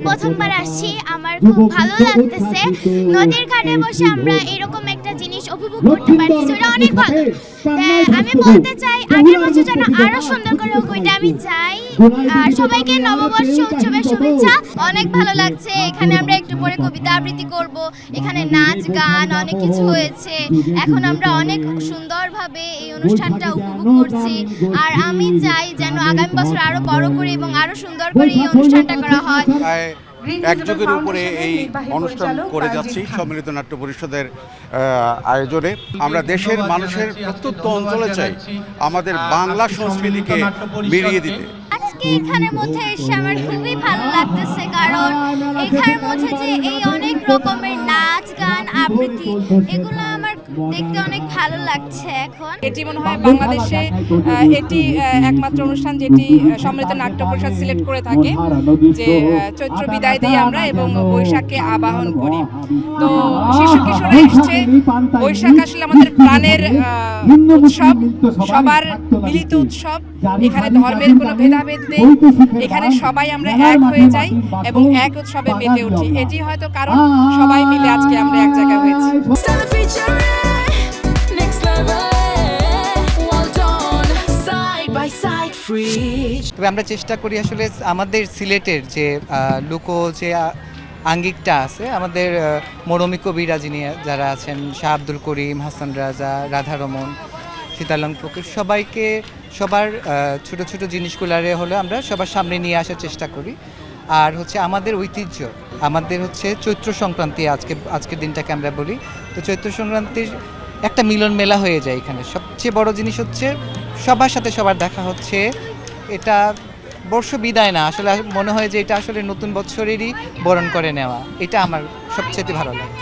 প্রথমবার আসছি, আমার খুব ভালো লাগতেছে। নদীর ঘাটে বসে আমরা এরকম একটা জিনিস উপভোগ করতে পারতেছি, ওটা অনেক ভালো। আমি বলতে চাই আগের বছর যেন আরো সুন্দর করে হোক, ওইটা আমি চাই। আর সবাইকে নববর্ষ উৎসবের শুভেচ্ছা। অনেক ভালো লাগছে। এখানে আমরা একটু পরে কবিতা আবৃত্তি করব, এখানে নাচ গান অনেক কিছু হয়েছে। এখন আমরা অনেক সুন্দরভাবে এই অনুষ্ঠানটা উপভোগ করছি। আর আমি চাই যেন আগামী বছর আরো বড় করে এবং আরো সুন্দর করে এই অনুষ্ঠানটা করা হয়। এক যুগের উপরে এই অনুষ্ঠান করে যাচ্ছি সম্মিলিত নাট্য পরিষদের আয়োজনে। আমরা দেশের মানুষের প্রত্যন্ত অঞ্চলে চাই আমাদের বাংলা সংস্কৃতিকে মিলিয়ে দিতে। আজকে এখানের মধ্যে এসে আমার খুবই ভালো লাগতেছে, কারণ এখানের মধ্যে যে এই অনেক রকমের নাচ গান আবৃত্তি, এগুলো আমার দেখতে অনেক ভালো লাগছে। এখন এটি মনে হয় বাংলাদেশে এটি একমাত্র অনুষ্ঠান যেটি সম্মিলিত নাট্য পরিষদ সিলেক্ট করে থাকে, যে চৈত্র বিদায় দিই আমরা এবং বৈশাখকে আবাহন করি। তো শিশু কিশোরা এসছে, বৈশাখ আসলে আমাদের প্রাণের উৎসব, সবার মিলিত উৎসব। এখানে ধর্মের কোনো ভেদাভেদ নেই, এখানে সবাই আমরা এক হয়ে যাই এবং এক উৎসবে মেতে উঠি। এটি হয়তো কারণ সবাই মিলে আজকে আমরা এক জায়গায় হয়েছি। তবে আমরা চেষ্টা করি আসলে আমাদের সিলেটের যে লোকো যে আঙ্গিকটা আছে, আমাদের মরমী কবিরা যিনি যারা আছেন, শাহ আব্দুল করিম, হাসান রাজা, রাধারমন, সীতালং ফকির, সবাইকে সবার ছোট ছোট জিনিসগুলারে হলে আমরা সবার সামনে নিয়ে আসার চেষ্টা করি। আর হচ্ছে আমাদের ঐতিহ্য, আমাদের হচ্ছে চৈত্র সংক্রান্তি, আজকের দিনটাকে আমরা বলি। তো চৈত্র সংক্রান্তির একটা মিলন মেলা হয়ে যায় এখানে। সবচেয়ে বড় জিনিস হচ্ছে সবার সাথে সবার দেখা হচ্ছে। এটা বর্ষ বিদায় না, আসলে মনে হয় যে এটা আসলে নতুন বছরেরই বরণ করে নেওয়া। এটা আমার সবচেয়ে ভালো লাগে।